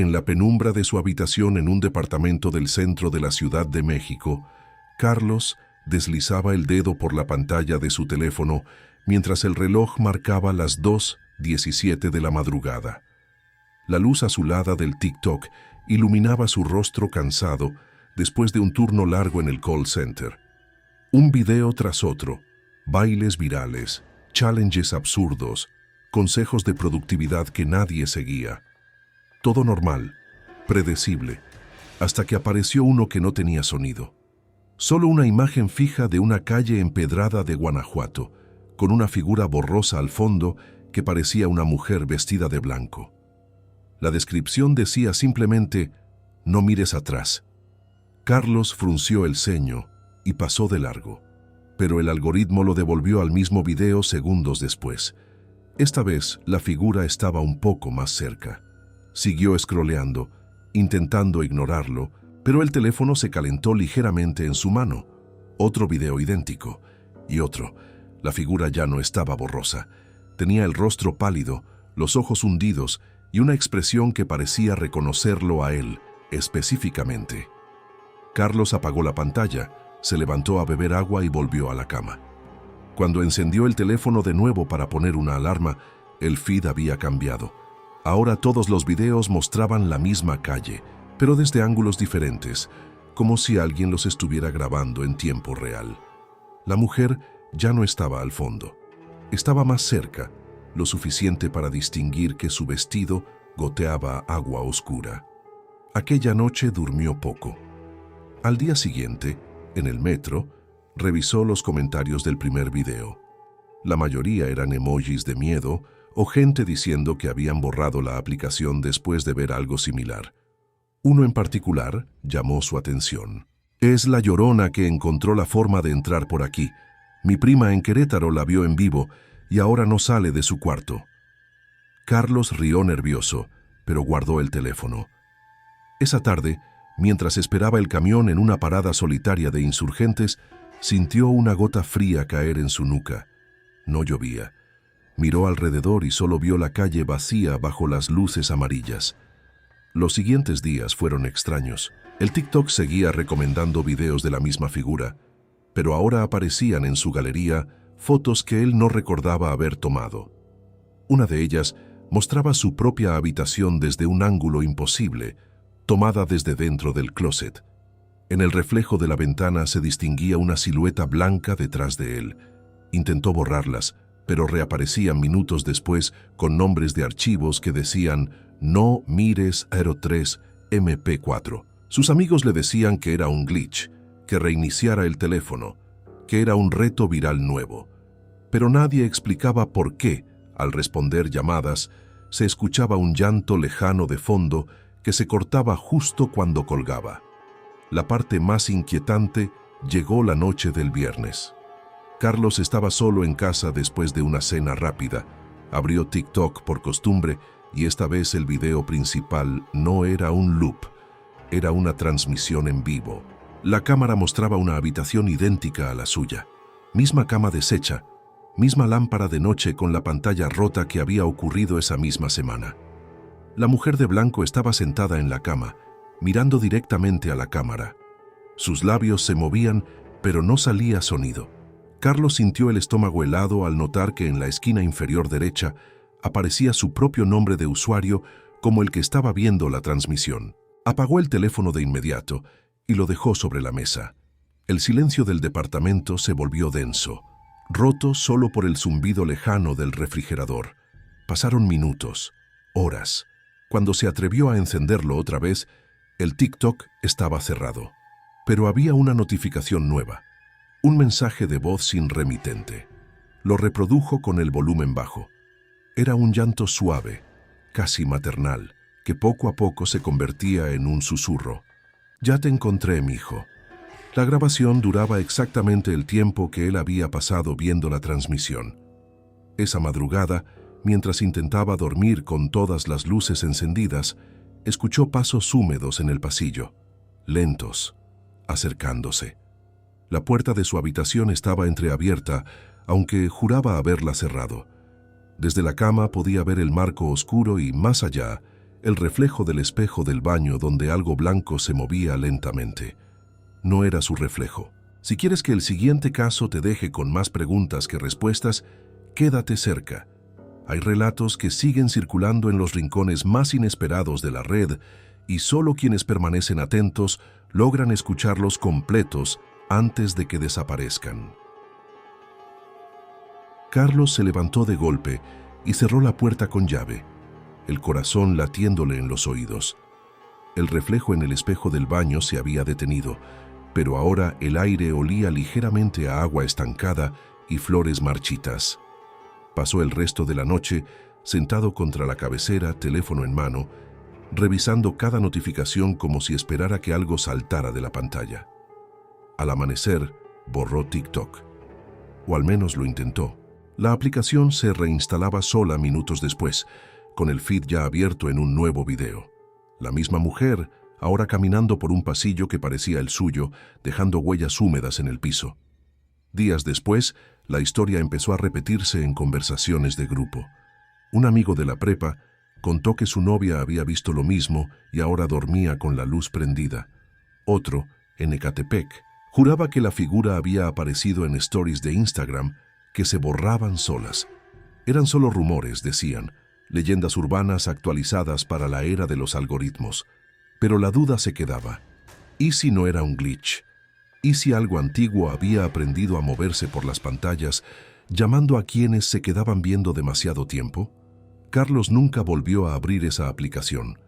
En la penumbra de su habitación en un departamento del centro de la Ciudad de México, Carlos deslizaba el dedo por la pantalla de su teléfono mientras el reloj marcaba las 2:17 de la madrugada. La luz azulada del TikTok iluminaba su rostro cansado después de un turno largo en el call center. Un video tras otro, bailes virales, challenges absurdos, consejos de productividad que nadie seguía. Todo normal, predecible, hasta que apareció uno que no tenía sonido. Solo una imagen fija de una calle empedrada de Guanajuato, con una figura borrosa al fondo que parecía una mujer vestida de blanco. La descripción decía simplemente, no mires atrás. Carlos frunció el ceño y pasó de largo, pero el algoritmo lo devolvió al mismo video segundos después. Esta vez la figura estaba un poco más cerca. Siguió scrolleando, intentando ignorarlo, pero el teléfono se calentó ligeramente en su mano. Otro video idéntico, y otro. La figura ya no estaba borrosa. Tenía el rostro pálido, los ojos hundidos y una expresión que parecía reconocerlo a él, específicamente. Carlos apagó la pantalla, se levantó a beber agua y volvió a la cama. Cuando encendió el teléfono de nuevo para poner una alarma, el feed había cambiado. Ahora todos los videos mostraban la misma calle, pero desde ángulos diferentes, como si alguien los estuviera grabando en tiempo real. La mujer ya no estaba al fondo. Estaba más cerca, lo suficiente para distinguir que su vestido goteaba agua oscura. Aquella noche durmió poco. Al día siguiente, en el metro, revisó los comentarios del primer video. La mayoría eran emojis de miedo o gente diciendo que habían borrado la aplicación después de ver algo similar. Uno en particular llamó su atención. Es la Llorona que encontró la forma de entrar por aquí. Mi prima en Querétaro la vio en vivo y ahora no sale de su cuarto. Carlos rió nervioso, pero guardó el teléfono. Esa tarde, mientras esperaba el camión en una parada solitaria de insurgentes, sintió una gota fría caer en su nuca. No llovía. Miró alrededor y solo vio la calle vacía bajo las luces amarillas. Los siguientes días fueron extraños. El TikTok seguía recomendando videos de la misma figura, pero ahora aparecían en su galería fotos que él no recordaba haber tomado. Una de ellas mostraba su propia habitación desde un ángulo imposible, tomada desde dentro del closet. En el reflejo de la ventana se distinguía una silueta blanca detrás de él. Intentó borrarlas, pero reaparecían minutos después con nombres de archivos que decían «No mires 03 MP4». Sus amigos le decían que era un glitch, que reiniciara el teléfono, que era un reto viral nuevo. Pero nadie explicaba por qué, al responder llamadas, se escuchaba un llanto lejano de fondo que se cortaba justo cuando colgaba. La parte más inquietante llegó la noche del viernes. Carlos estaba solo en casa después de una cena rápida. Abrió TikTok por costumbre y esta vez el video principal no era un loop, era una transmisión en vivo. La cámara mostraba una habitación idéntica a la suya. Misma cama deshecha, misma lámpara de noche con la pantalla rota que había ocurrido esa misma semana. La mujer de blanco estaba sentada en la cama, mirando directamente a la cámara. Sus labios se movían, pero no salía sonido. Carlos sintió el estómago helado al notar que en la esquina inferior derecha aparecía su propio nombre de usuario como el que estaba viendo la transmisión. Apagó el teléfono de inmediato y lo dejó sobre la mesa. El silencio del departamento se volvió denso, roto solo por el zumbido lejano del refrigerador. Pasaron minutos, horas. Cuando se atrevió a encenderlo otra vez, el TikTok estaba cerrado. Pero había una notificación nueva. Un mensaje de voz sin remitente. Lo reprodujo con el volumen bajo. Era un llanto suave, casi maternal, que poco a poco se convertía en un susurro. «Ya te encontré, mijo». La grabación duraba exactamente el tiempo que él había pasado viendo la transmisión. Esa madrugada, mientras intentaba dormir con todas las luces encendidas, escuchó pasos húmedos en el pasillo, lentos, acercándose. La puerta de su habitación estaba entreabierta, aunque juraba haberla cerrado. Desde la cama podía ver el marco oscuro y, más allá, el reflejo del espejo del baño donde algo blanco se movía lentamente. No era su reflejo. Si quieres que el siguiente caso te deje con más preguntas que respuestas, quédate cerca. Hay relatos que siguen circulando en los rincones más inesperados de la red y solo quienes permanecen atentos logran escucharlos completos antes de que desaparezcan. Carlos se levantó de golpe y cerró la puerta con llave, el corazón latiéndole en los oídos. El reflejo en el espejo del baño se había detenido, pero ahora el aire olía ligeramente a agua estancada y flores marchitas. Pasó el resto de la noche sentado contra la cabecera, teléfono en mano, revisando cada notificación como si esperara que algo saltara de la pantalla. Al amanecer, borró TikTok. O al menos lo intentó. La aplicación se reinstalaba sola minutos después, con el feed ya abierto en un nuevo video. La misma mujer, ahora caminando por un pasillo que parecía el suyo, dejando huellas húmedas en el piso. Días después, la historia empezó a repetirse en conversaciones de grupo. Un amigo de la prepa contó que su novia había visto lo mismo y ahora dormía con la luz prendida. Otro, en Ecatepec, juraba que la figura había aparecido en stories de Instagram que se borraban solas. Eran solo rumores, decían, leyendas urbanas actualizadas para la era de los algoritmos. Pero la duda se quedaba. ¿Y si no era un glitch? ¿Y si algo antiguo había aprendido a moverse por las pantallas, llamando a quienes se quedaban viendo demasiado tiempo? Carlos nunca volvió a abrir esa aplicación,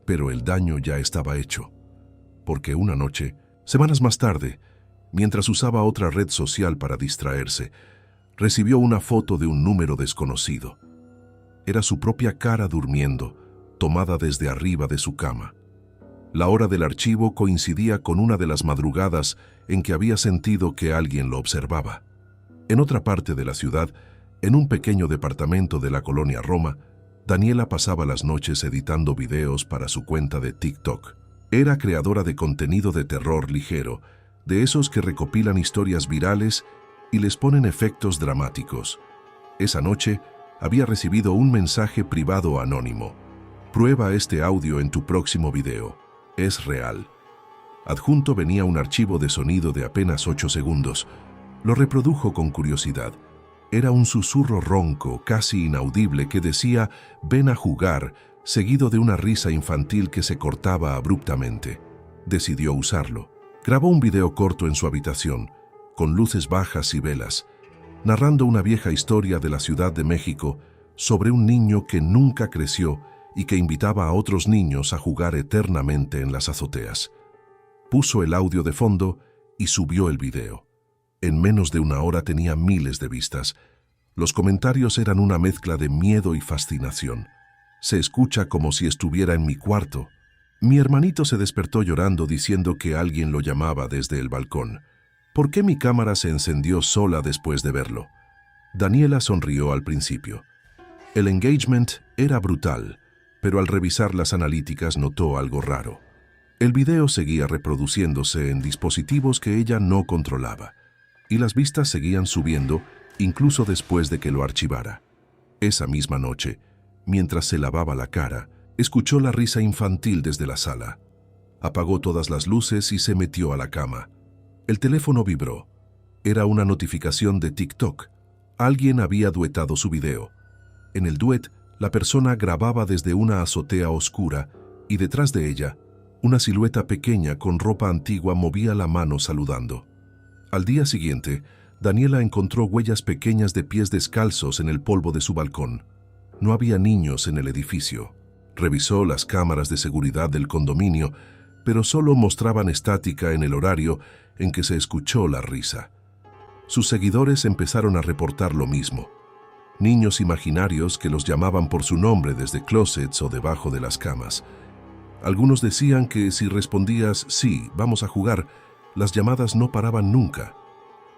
pero el daño ya estaba hecho. Porque una noche, semanas más tarde, mientras usaba otra red social para distraerse, recibió una foto de un número desconocido. Era su propia cara durmiendo, tomada desde arriba de su cama. La hora del archivo coincidía con una de las madrugadas en que había sentido que alguien lo observaba. En otra parte de la ciudad, en un pequeño departamento de la colonia Roma, Daniela pasaba las noches editando videos para su cuenta de TikTok. Era creadora de contenido de terror ligero, de esos que recopilan historias virales y les ponen efectos dramáticos. Esa noche había recibido un mensaje privado anónimo. Prueba este audio en tu próximo video. Es real. Adjunto venía un archivo de sonido de apenas 8 segundos. Lo reprodujo con curiosidad. Era un susurro ronco, casi inaudible, que decía «ven a jugar», seguido de una risa infantil que se cortaba abruptamente. Decidió usarlo. Grabó un video corto en su habitación, con luces bajas y velas, narrando una vieja historia de la Ciudad de México sobre un niño que nunca creció y que invitaba a otros niños a jugar eternamente en las azoteas. Puso el audio de fondo y subió el video. En menos de una hora tenía miles de vistas. Los comentarios eran una mezcla de miedo y fascinación. Se escucha como si estuviera en mi cuarto. Mi hermanito se despertó llorando diciendo que alguien lo llamaba desde el balcón. ¿Por qué mi cámara se encendió sola después de verlo? Daniela sonrió al principio. El engagement era brutal, pero al revisar las analíticas notó algo raro. El video seguía reproduciéndose en dispositivos que ella no controlaba, y las vistas seguían subiendo incluso después de que lo archivara. Esa misma noche, mientras se lavaba la cara, escuchó la risa infantil desde la sala. Apagó todas las luces y se metió a la cama. El teléfono vibró. Era una notificación de TikTok. Alguien había duetado su video. En el duet, la persona grababa desde una azotea oscura y detrás de ella, una silueta pequeña con ropa antigua movía la mano saludando. Al día siguiente, Daniela encontró huellas pequeñas de pies descalzos en el polvo de su balcón. No había niños en el edificio. Revisó las cámaras de seguridad del condominio, pero solo mostraban estática en el horario en que se escuchó la risa. Sus seguidores empezaron a reportar lo mismo. Niños imaginarios que los llamaban por su nombre desde closets o debajo de las camas. Algunos decían que si respondías «sí, vamos a jugar», las llamadas no paraban nunca.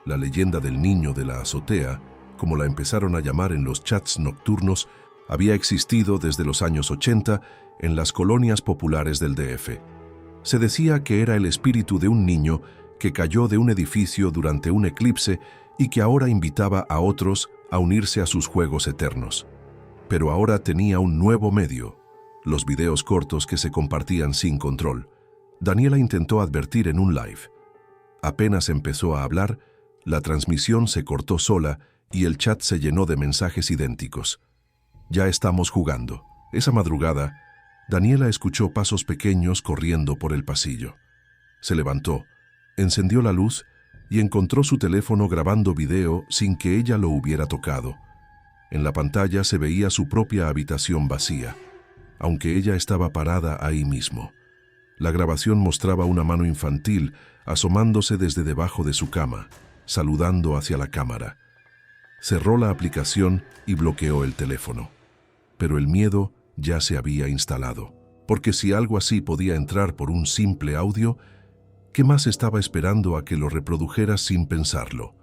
La leyenda del niño de la azotea, como la empezaron a llamar en los chats nocturnos, había existido desde los años 80 en las colonias populares del DF. Se decía que era el espíritu de un niño que cayó de un edificio durante un eclipse y que ahora invitaba a otros a unirse a sus juegos eternos. Pero ahora tenía un nuevo medio: los videos cortos que se compartían sin control. Daniela intentó advertir en un live. Apenas empezó a hablar, la transmisión se cortó sola y el chat se llenó de mensajes idénticos. Ya estamos jugando. Esa madrugada, Daniela escuchó pasos pequeños corriendo por el pasillo. Se levantó, encendió la luz y encontró su teléfono grabando video sin que ella lo hubiera tocado. En la pantalla se veía su propia habitación vacía, aunque ella estaba parada ahí mismo. La grabación mostraba una mano infantil asomándose desde debajo de su cama, saludando hacia la cámara. Cerró la aplicación y bloqueó el teléfono. Pero el miedo ya se había instalado, porque si algo así podía entrar por un simple audio, ¿qué más estaba esperando a que lo reprodujera sin pensarlo?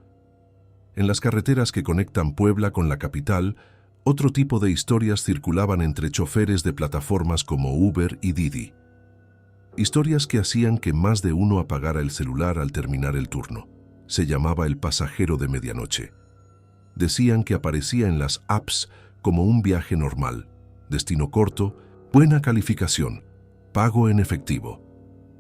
En las carreteras que conectan Puebla con la capital, otro tipo de historias circulaban entre choferes de plataformas como Uber y Didi. Historias que hacían que más de uno apagara el celular al terminar el turno. Se llamaba el pasajero de medianoche. Decían que aparecía en las apps como un viaje normal, destino corto, buena calificación, pago en efectivo.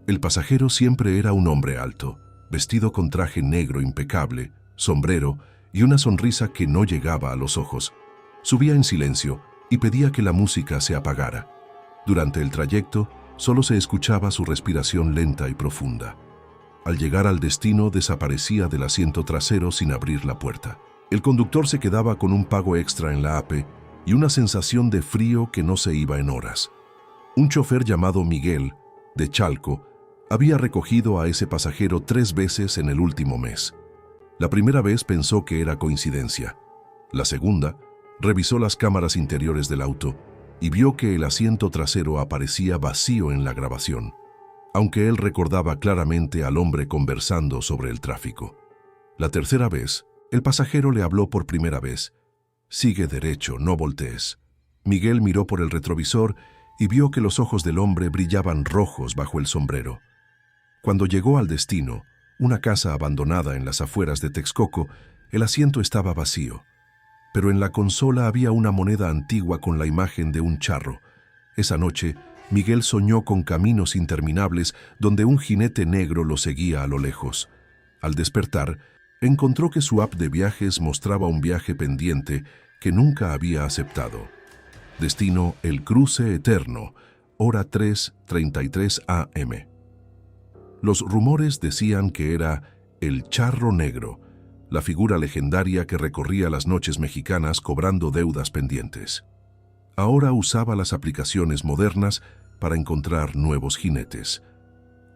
El pasajero siempre era un hombre alto, vestido con traje negro impecable, sombrero y una sonrisa que no llegaba a los ojos. Subía en silencio y pedía que la música se apagara. Durante el trayecto, solo se escuchaba su respiración lenta y profunda. Al llegar al destino, desaparecía del asiento trasero sin abrir la puerta. El conductor se quedaba con un pago extra en la APE y una sensación de frío que no se iba en horas. Un chofer llamado Miguel, de Chalco, había recogido a ese pasajero 3 veces en el último mes. La primera vez pensó que era coincidencia. La segunda, revisó las cámaras interiores del auto y vio que el asiento trasero aparecía vacío en la grabación, aunque él recordaba claramente al hombre conversando sobre el tráfico. La tercera vez, el pasajero le habló por primera vez. «Sigue derecho, no voltees». Miguel miró por el retrovisor y vio que los ojos del hombre brillaban rojos bajo el sombrero. Cuando llegó al destino, una casa abandonada en las afueras de Texcoco, el asiento estaba vacío. Pero en la consola había una moneda antigua con la imagen de un charro. Esa noche, Miguel soñó con caminos interminables donde un jinete negro lo seguía a lo lejos. Al despertar, encontró que su app de viajes mostraba un viaje pendiente que nunca había aceptado. Destino: el cruce eterno, hora 3:33 am. Los rumores decían que era el Charro Negro, la figura legendaria que recorría las noches mexicanas cobrando deudas pendientes. Ahora usaba las aplicaciones modernas para encontrar nuevos jinetes.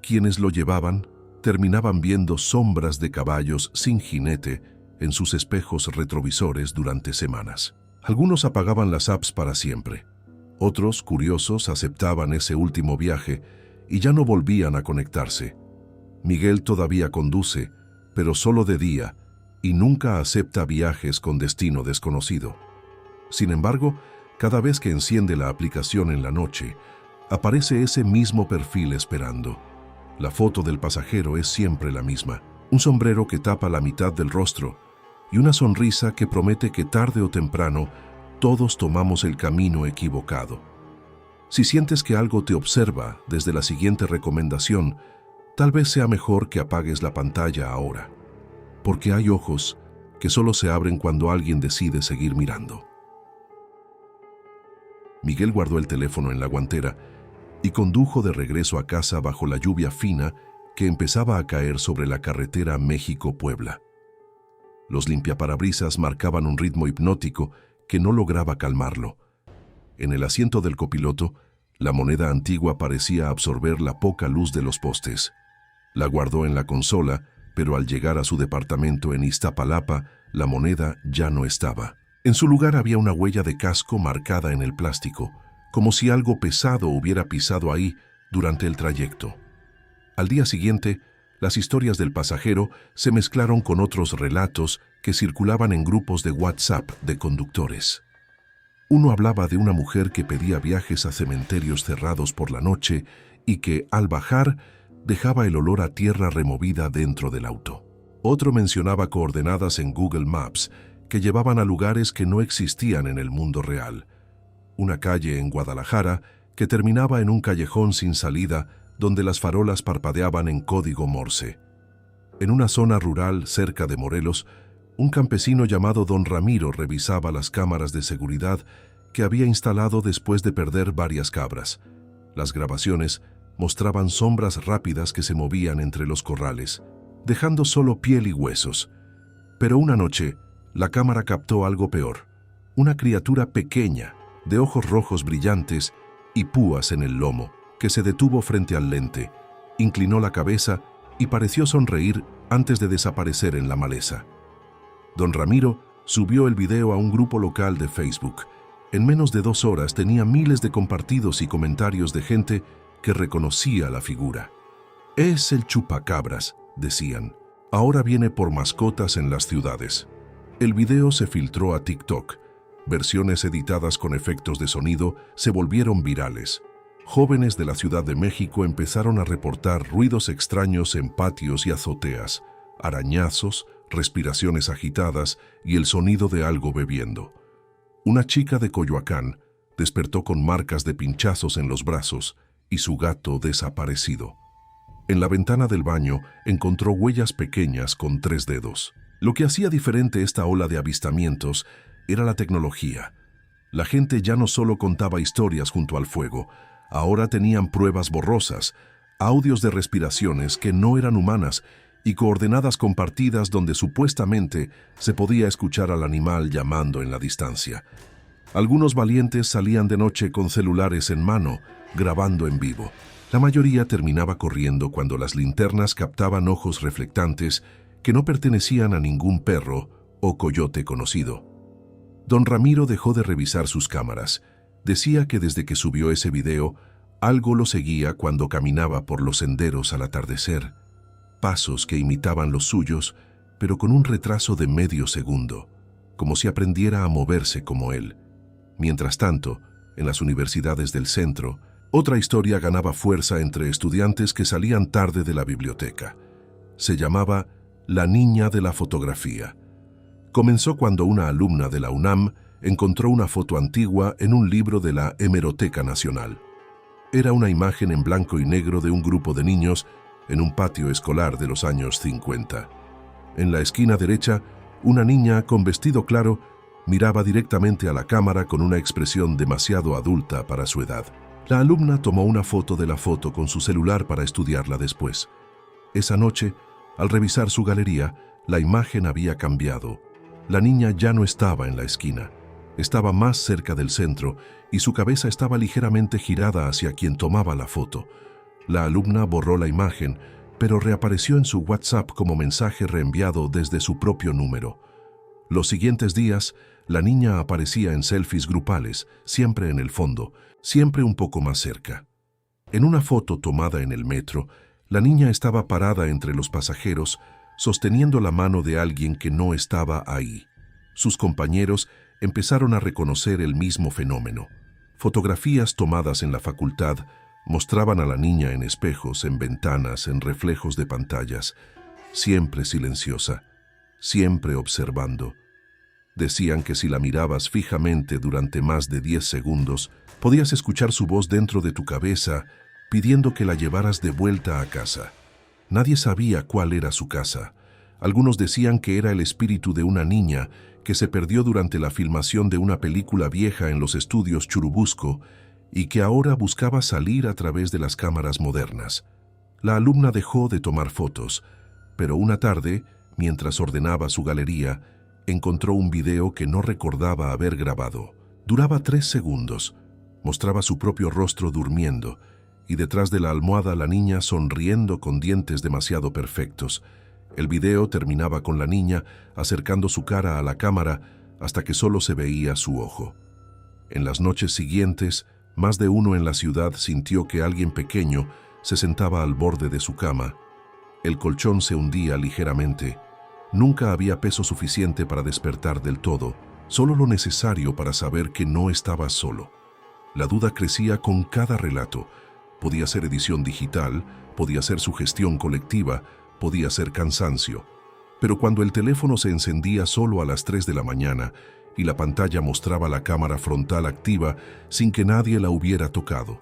Quienes lo llevaban terminaban viendo sombras de caballos sin jinete en sus espejos retrovisores durante semanas. Algunos apagaban las apps para siempre. Otros, curiosos, aceptaban ese último viaje y ya no volvían a conectarse. Miguel todavía conduce, pero solo de día, y nunca acepta viajes con destino desconocido. Sin embargo, cada vez que enciende la aplicación en la noche, aparece ese mismo perfil esperando. La foto del pasajero es siempre la misma, un sombrero que tapa la mitad del rostro y una sonrisa que promete que tarde o temprano todos tomamos el camino equivocado. Si sientes que algo te observa desde la siguiente recomendación, tal vez sea mejor que apagues la pantalla ahora, porque hay ojos que solo se abren cuando alguien decide seguir mirando. Miguel guardó el teléfono en la guantera y condujo de regreso a casa bajo la lluvia fina que empezaba a caer sobre la carretera México-Puebla. Los limpiaparabrisas marcaban un ritmo hipnótico que no lograba calmarlo. En el asiento del copiloto, la moneda antigua parecía absorber la poca luz de los postes. La guardó en la consola, pero al llegar a su departamento en Iztapalapa, la moneda ya no estaba. En su lugar había una huella de casco marcada en el plástico, como si algo pesado hubiera pisado ahí durante el trayecto. Al día siguiente, las historias del pasajero se mezclaron con otros relatos que circulaban en grupos de WhatsApp de conductores. Uno hablaba de una mujer que pedía viajes a cementerios cerrados por la noche y que, al bajar, dejaba el olor a tierra removida dentro del auto. Otro mencionaba coordenadas en Google Maps que llevaban a lugares que no existían en el mundo real. Una calle en Guadalajara que terminaba en un callejón sin salida donde las farolas parpadeaban en código Morse. En una zona rural cerca de Morelos, un campesino llamado Don Ramiro revisaba las cámaras de seguridad que había instalado después de perder varias cabras. Las grabaciones mostraban sombras rápidas que se movían entre los corrales, dejando solo piel y huesos. Pero una noche, la cámara captó algo peor. Una criatura pequeña, de ojos rojos brillantes y púas en el lomo, que se detuvo frente al lente, inclinó la cabeza y pareció sonreír antes de desaparecer en la maleza. Don Ramiro subió el video a un grupo local de Facebook. En menos de 2 horas tenía miles de compartidos y comentarios de gente que reconocía la figura. «Es el chupacabras», decían. «Ahora viene por mascotas en las ciudades». El video se filtró a TikTok. Versiones editadas con efectos de sonido se volvieron virales. Jóvenes de la Ciudad de México empezaron a reportar ruidos extraños en patios y azoteas, arañazos, respiraciones agitadas y el sonido de algo bebiendo. Una chica de Coyoacán despertó con marcas de pinchazos en los brazos y su gato desaparecido. En la ventana del baño encontró huellas pequeñas con 3 dedos. Lo que hacía diferente esta ola de avistamientos era la tecnología. La gente ya no solo contaba historias junto al fuego, ahora tenían pruebas borrosas, audios de respiraciones que no eran humanas y coordenadas compartidas donde supuestamente se podía escuchar al animal llamando en la distancia. Algunos valientes salían de noche con celulares en mano, grabando en vivo. La mayoría terminaba corriendo cuando las linternas captaban ojos reflectantes que no pertenecían a ningún perro o coyote conocido. Don Ramiro dejó de revisar sus cámaras. Decía que desde que subió ese video, algo lo seguía cuando caminaba por los senderos al atardecer. Pasos que imitaban los suyos, pero con un retraso de medio segundo, como si aprendiera a moverse como él. Mientras tanto, en las universidades del centro, otra historia ganaba fuerza entre estudiantes que salían tarde de la biblioteca. Se llamaba La niña de la fotografía. Comenzó cuando una alumna de la UNAM encontró una foto antigua en un libro de la Hemeroteca Nacional. Era una imagen en blanco y negro de un grupo de niños en un patio escolar de los años 50. En la esquina derecha, una niña con vestido claro miraba directamente a la cámara con una expresión demasiado adulta para su edad. La alumna tomó una foto de la foto con su celular para estudiarla después. Esa noche, al revisar su galería, la imagen había cambiado. La niña ya no estaba en la esquina. Estaba más cerca del centro y su cabeza estaba ligeramente girada hacia quien tomaba la foto. La alumna borró la imagen, pero reapareció en su WhatsApp como mensaje reenviado desde su propio número. Los siguientes días, la niña aparecía en selfies grupales, siempre en el fondo, siempre un poco más cerca. En una foto tomada en el metro, la niña estaba parada entre los pasajeros, sosteniendo la mano de alguien que no estaba ahí. Sus compañeros empezaron a reconocer el mismo fenómeno. Fotografías tomadas en la facultad mostraban a la niña en espejos, en ventanas, en reflejos de pantallas, siempre silenciosa, siempre observando. Decían que si la mirabas fijamente durante más de 10 segundos, podías escuchar su voz dentro de tu cabeza pidiendo que la llevaras de vuelta a casa. Nadie sabía cuál era su casa. Algunos decían que era el espíritu de una niña que se perdió durante la filmación de una película vieja en los estudios Churubusco y que ahora buscaba salir a través de las cámaras modernas. La alumna dejó de tomar fotos, pero una tarde, mientras ordenaba su galería, encontró un video que no recordaba haber grabado. Duraba 3 segundos. Mostraba su propio rostro durmiendo, y detrás de la almohada la niña sonriendo con dientes demasiado perfectos. El video terminaba con la niña acercando su cara a la cámara hasta que solo se veía su ojo. En las noches siguientes, más de uno en la ciudad sintió que alguien pequeño se sentaba al borde de su cama. El colchón se hundía ligeramente. Nunca había peso suficiente para despertar del todo, solo lo necesario para saber que no estaba solo. La duda crecía con cada relato. Podía ser edición digital, podía ser sugestión colectiva, podía ser cansancio. Pero cuando el teléfono se encendía solo a las 3 de la mañana y la pantalla mostraba la cámara frontal activa sin que nadie la hubiera tocado,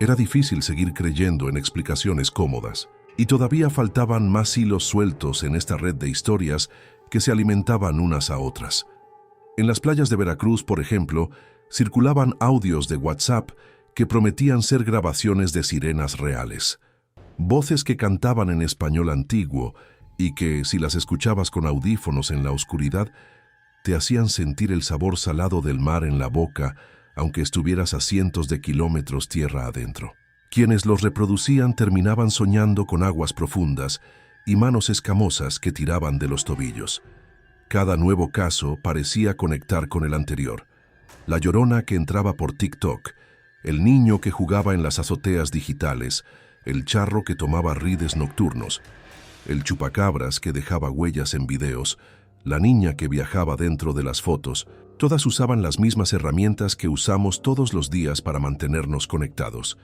Era difícil seguir creyendo en explicaciones cómodas, y todavía faltaban más hilos sueltos en esta red de historias que se alimentaban unas a otras. En las playas de Veracruz, por ejemplo, circulaban audios de WhatsApp que prometían ser grabaciones de sirenas reales. Voces que cantaban en español antiguo y que, si las escuchabas con audífonos en la oscuridad, te hacían sentir el sabor salado del mar en la boca, aunque estuvieras a cientos de kilómetros tierra adentro. Quienes los reproducían terminaban soñando con aguas profundas y manos escamosas que tiraban de los tobillos. Cada nuevo caso parecía conectar con el anterior. La llorona que entraba por TikTok, el niño que jugaba en las azoteas digitales, el charro que tomaba rides nocturnos, el chupacabras que dejaba huellas en videos, la niña que viajaba dentro de las fotos. Todas usaban las mismas herramientas que usamos todos los días para mantenernos conectados.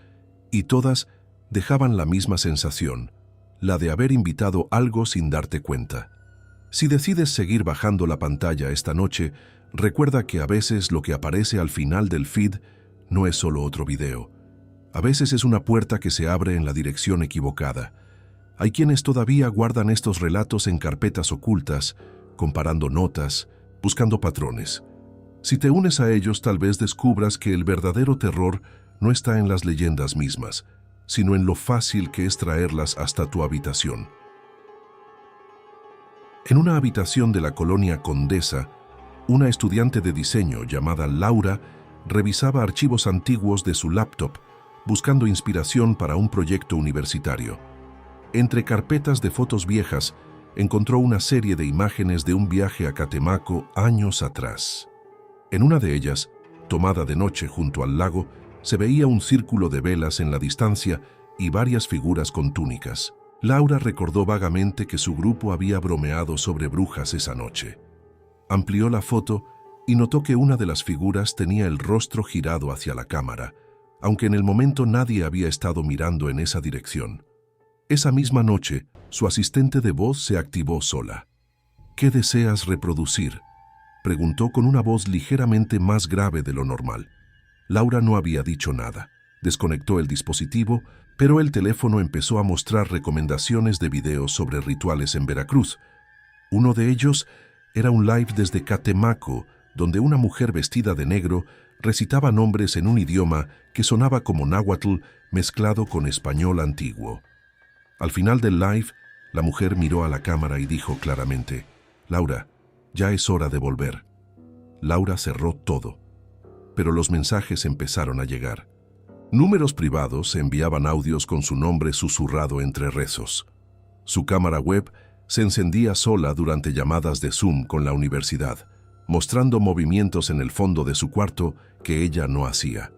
Y todas dejaban la misma sensación, la de haber invitado algo sin darte cuenta. Si decides seguir bajando la pantalla esta noche, recuerda que a veces lo que aparece al final del feed no es solo otro video. A veces es una puerta que se abre en la dirección equivocada. Hay quienes todavía guardan estos relatos en carpetas ocultas, comparando notas, buscando patrones. Si te unes a ellos, tal vez descubras que el verdadero terror no está en las leyendas mismas, sino en lo fácil que es traerlas hasta tu habitación. En una habitación de la colonia Condesa, una estudiante de diseño llamada Laura revisaba archivos antiguos de su laptop, buscando inspiración para un proyecto universitario. Entre carpetas de fotos viejas, encontró una serie de imágenes de un viaje a Catemaco años atrás. En una de ellas, tomada de noche junto al lago, se veía un círculo de velas en la distancia y varias figuras con túnicas. Laura recordó vagamente que su grupo había bromeado sobre brujas esa noche. Amplió la foto y notó que una de las figuras tenía el rostro girado hacia la cámara, aunque en el momento nadie había estado mirando en esa dirección. Esa misma noche, su asistente de voz se activó sola. ¿Qué deseas reproducir?, preguntó con una voz ligeramente más grave de lo normal. Laura no había dicho nada. Desconectó el dispositivo, pero el teléfono empezó a mostrar recomendaciones de videos sobre rituales en Veracruz. Uno de ellos era un live desde Catemaco, donde una mujer vestida de negro recitaba nombres en un idioma que sonaba como náhuatl mezclado con español antiguo. Al final del live, la mujer miró a la cámara y dijo claramente: «Laura, ya es hora de volver». Laura cerró todo, pero los mensajes empezaron a llegar. Números privados enviaban audios con su nombre susurrado entre rezos. Su cámara web se encendía sola durante llamadas de Zoom con la universidad, mostrando movimientos en el fondo de su cuarto que ella no hacía.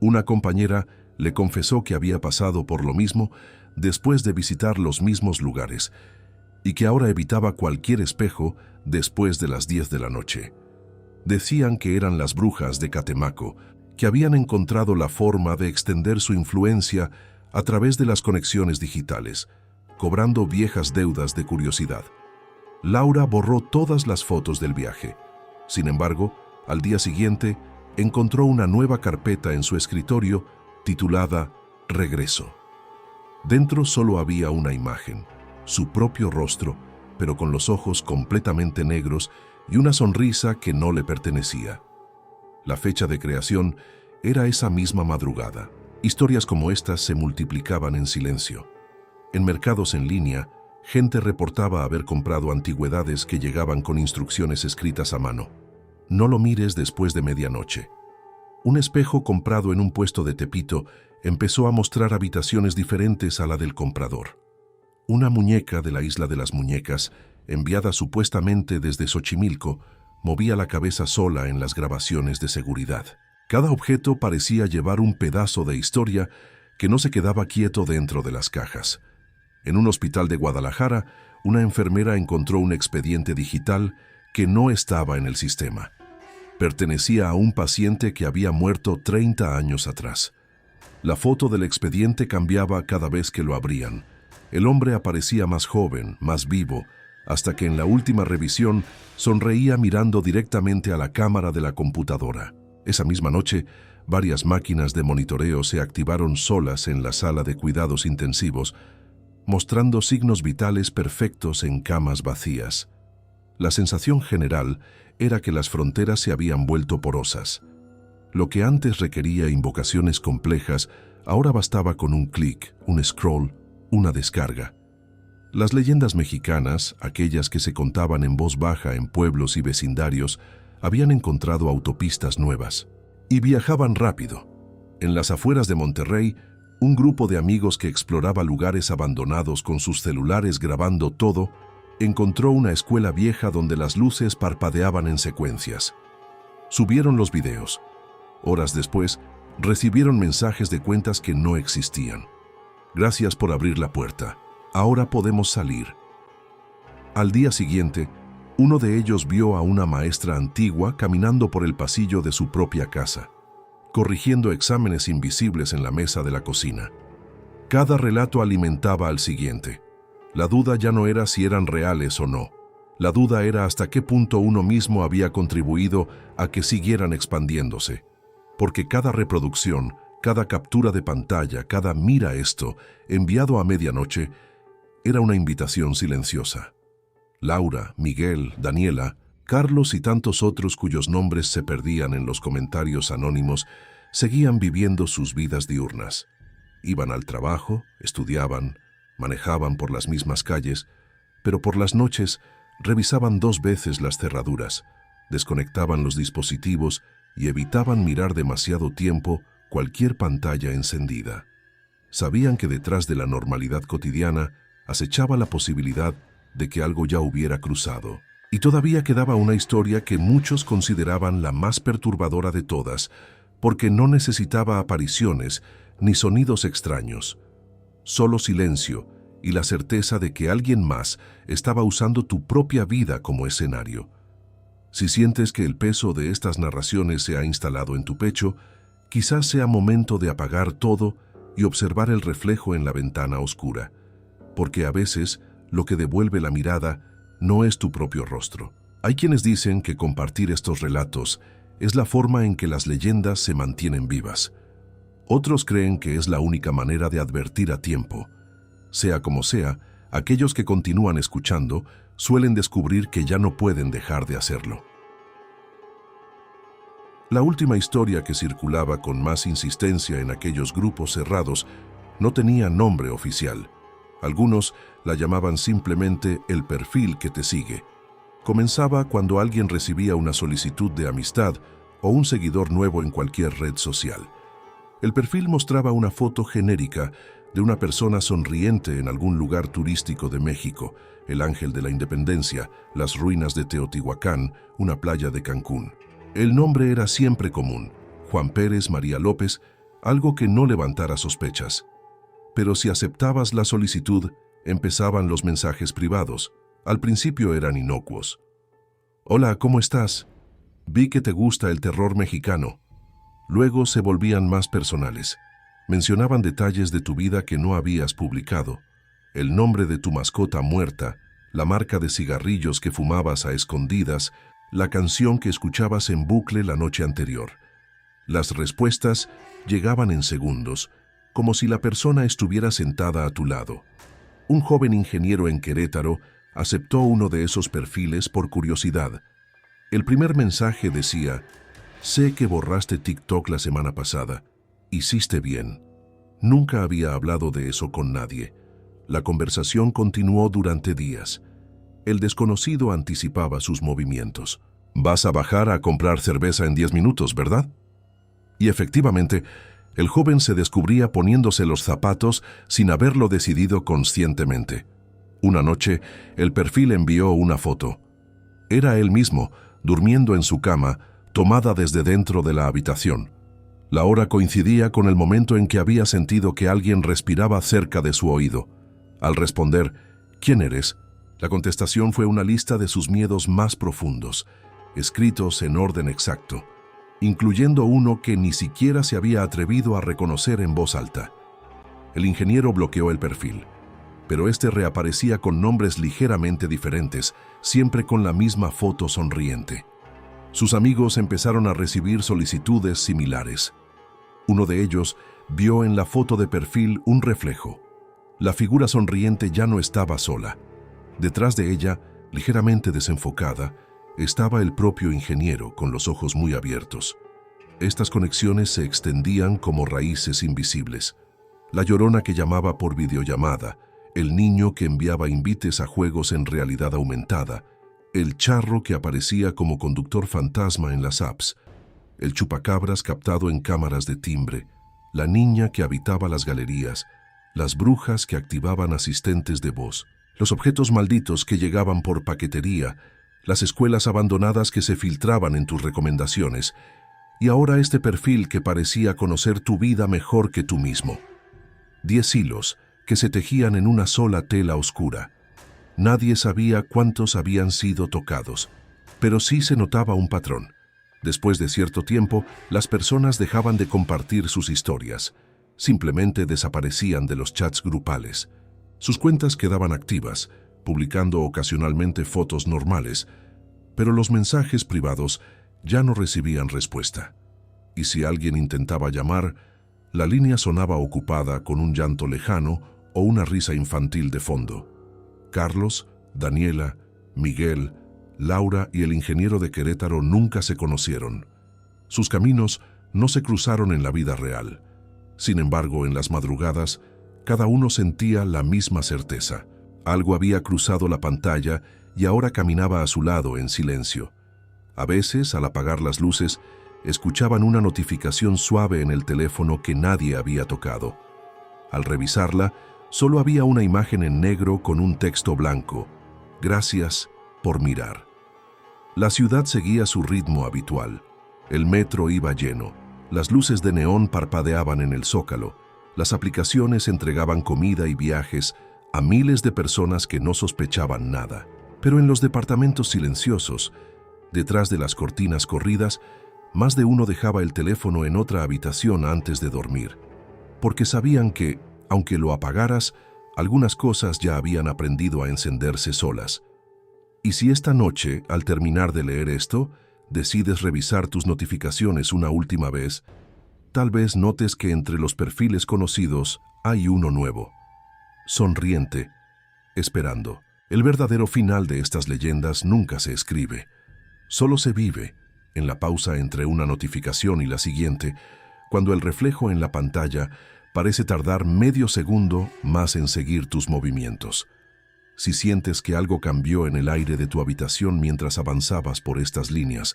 Una compañera le confesó que había pasado por lo mismo después de visitar los mismos lugares y que ahora evitaba cualquier espejo después de las 10 de la noche. Decían que eran las brujas de Catemaco, que habían encontrado la forma de extender su influencia a través de las conexiones digitales, cobrando viejas deudas de curiosidad. Laura borró todas las fotos del viaje. Sin embargo, al día siguiente, encontró una nueva carpeta en su escritorio titulada Regreso. Dentro solo había una imagen, su propio rostro, pero con los ojos completamente negros y una sonrisa que no le pertenecía. La fecha de creación era esa misma madrugada. Historias como estas se multiplicaban en silencio. En mercados en línea, gente reportaba haber comprado antigüedades que llegaban con instrucciones escritas a mano. No lo mires después de medianoche. Un espejo comprado en un puesto de Tepito empezó a mostrar habitaciones diferentes a la del comprador. Una muñeca de la Isla de las Muñecas, enviada supuestamente desde Xochimilco, movía la cabeza sola en las grabaciones de seguridad. Cada objeto parecía llevar un pedazo de historia que no se quedaba quieto dentro de las cajas. En un hospital de Guadalajara, una enfermera encontró un expediente digital que no estaba en el sistema. Pertenecía a un paciente que había muerto 30 años atrás. La foto del expediente cambiaba cada vez que lo abrían. El hombre aparecía más joven, más vivo, hasta que en la última revisión sonreía mirando directamente a la cámara de la computadora. Esa misma noche, Varias máquinas de monitoreo se activaron solas en la sala de cuidados intensivos, mostrando signos vitales perfectos en camas vacías. La sensación general era que las fronteras se habían vuelto porosas. Lo que antes requería invocaciones complejas, ahora bastaba con un clic, un scroll, una descarga. Las leyendas mexicanas, aquellas que se contaban en voz baja en pueblos y vecindarios, habían encontrado autopistas nuevas. Y viajaban rápido. En las afueras de Monterrey, un grupo de amigos que exploraba lugares abandonados con sus celulares grabando todo, encontró una escuela vieja donde las luces parpadeaban en secuencias. Subieron los videos. Horas después, recibieron mensajes de cuentas que no existían. Gracias por abrir la puerta. Ahora podemos salir. Al día siguiente, uno de ellos vio a una maestra antigua caminando por el pasillo de su propia casa, corrigiendo exámenes invisibles en la mesa de la cocina. Cada relato alimentaba al siguiente. La duda ya no era si eran reales o no. La duda era hasta qué punto uno mismo había contribuido a que siguieran expandiéndose. Porque cada reproducción, cada captura de pantalla, cada "mira esto", enviado a medianoche, era una invitación silenciosa. Laura, Miguel, Daniela, Carlos y tantos otros cuyos nombres se perdían en los comentarios anónimos, seguían viviendo sus vidas diurnas. Iban al trabajo, estudiaban, manejaban por las mismas calles, pero por las noches revisaban 2 veces las cerraduras, desconectaban los dispositivos y evitaban mirar demasiado tiempo cualquier pantalla encendida. Sabían que detrás de la normalidad cotidiana acechaba la posibilidad de que algo ya hubiera cruzado. Y todavía quedaba una historia que muchos consideraban la más perturbadora de todas, porque no necesitaba apariciones ni sonidos extraños. Solo silencio y la certeza de que alguien más estaba usando tu propia vida como escenario. Si sientes que el peso de estas narraciones se ha instalado en tu pecho, quizás sea momento de apagar todo y observar el reflejo en la ventana oscura, porque a veces lo que devuelve la mirada no es tu propio rostro. Hay quienes dicen que compartir estos relatos es la forma en que las leyendas se mantienen vivas. Otros creen que es la única manera de advertir a tiempo. Sea como sea, aquellos que continúan escuchando suelen descubrir que ya no pueden dejar de hacerlo. La última historia que circulaba con más insistencia en aquellos grupos cerrados no tenía nombre oficial. Algunos la llamaban simplemente el perfil que te sigue. Comenzaba cuando alguien recibía una solicitud de amistad o un seguidor nuevo en cualquier red social. El perfil mostraba una foto genérica de una persona sonriente en algún lugar turístico de México, el Ángel de la Independencia, las ruinas de Teotihuacán, una playa de Cancún. El nombre era siempre común, Juan Pérez, María López, algo que no levantara sospechas. Pero si aceptabas la solicitud, empezaban los mensajes privados. Al principio eran inocuos. Hola, ¿cómo estás? Vi que te gusta el terror mexicano. Luego se volvían más personales. Mencionaban detalles de tu vida que no habías publicado, el nombre de tu mascota muerta, la marca de cigarrillos que fumabas a escondidas, la canción que escuchabas en bucle la noche anterior. Las respuestas llegaban en segundos, como si la persona estuviera sentada a tu lado. Un joven ingeniero en Querétaro aceptó uno de esos perfiles por curiosidad. El primer mensaje decía: sé que borraste TikTok la semana pasada. Hiciste bien. Nunca había hablado de eso con nadie. La conversación continuó durante días. El desconocido anticipaba sus movimientos. Vas a bajar a comprar cerveza en 10 minutos, ¿verdad? Y efectivamente, el joven se descubría poniéndose los zapatos sin haberlo decidido conscientemente. Una noche, el perfil envió una foto. Era él mismo, durmiendo en su cama, tomada desde dentro de la habitación. La hora coincidía con el momento en que había sentido que alguien respiraba cerca de su oído. Al responder, ¿quién eres?, la contestación fue una lista de sus miedos más profundos, escritos en orden exacto, incluyendo uno que ni siquiera se había atrevido a reconocer en voz alta. El ingeniero bloqueó el perfil, pero este reaparecía con nombres ligeramente diferentes, siempre con la misma foto sonriente. Sus amigos empezaron a recibir solicitudes similares. Uno de ellos vio en la foto de perfil un reflejo. La figura sonriente ya no estaba sola. Detrás de ella, ligeramente desenfocada, estaba el propio ingeniero con los ojos muy abiertos. Estas conexiones se extendían como raíces invisibles. La llorona que llamaba por videollamada, el niño que enviaba invites a juegos en realidad aumentada, el charro que aparecía como conductor fantasma en las apps, el chupacabras captado en cámaras de timbre, la niña que habitaba las galerías, las brujas que activaban asistentes de voz, los objetos malditos que llegaban por paquetería, las escuelas abandonadas que se filtraban en tus recomendaciones, y ahora este perfil que parecía conocer tu vida mejor que tú mismo. 10 hilos que se tejían en una sola tela oscura. Nadie sabía cuántos habían sido tocados, pero sí se notaba un patrón. Después de cierto tiempo, las personas dejaban de compartir sus historias. Simplemente desaparecían de los chats grupales. Sus cuentas quedaban activas, publicando ocasionalmente fotos normales, pero los mensajes privados ya no recibían respuesta. Y si alguien intentaba llamar, la línea sonaba ocupada con un llanto lejano o una risa infantil de fondo. Carlos, Daniela, Miguel, Laura y el ingeniero de Querétaro nunca se conocieron. Sus caminos no se cruzaron en la vida real. Sin embargo, en las madrugadas, cada uno sentía la misma certeza. Algo había cruzado la pantalla y ahora caminaba a su lado en silencio. A veces, al apagar las luces, escuchaban una notificación suave en el teléfono que nadie había tocado. Al revisarla, solo había una imagen en negro con un texto blanco: "Gracias por mirar". La ciudad seguía su ritmo habitual. El metro iba lleno. Las luces de neón parpadeaban en el zócalo. Las aplicaciones entregaban comida y viajes a miles de personas que no sospechaban nada. Pero en los departamentos silenciosos, detrás de las cortinas corridas, más de uno dejaba el teléfono en otra habitación antes de dormir, porque sabían que, aunque lo apagaras, algunas cosas ya habían aprendido a encenderse solas. Y si esta noche, al terminar de leer esto, decides revisar tus notificaciones una última vez, tal vez notes que entre los perfiles conocidos hay uno nuevo, sonriente, esperando. El verdadero final de estas leyendas nunca se escribe, solo se vive, en la pausa entre una notificación y la siguiente, cuando el reflejo en la pantalla parece tardar medio segundo más en seguir tus movimientos. Si sientes que algo cambió en el aire de tu habitación mientras avanzabas por estas líneas,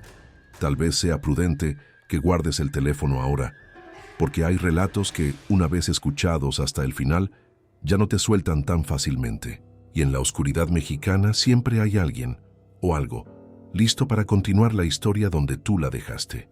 tal vez sea prudente que guardes el teléfono ahora, porque hay relatos que, una vez escuchados hasta el final, ya no te sueltan tan fácilmente. Y en la oscuridad mexicana siempre hay alguien, o algo, listo para continuar la historia donde tú la dejaste.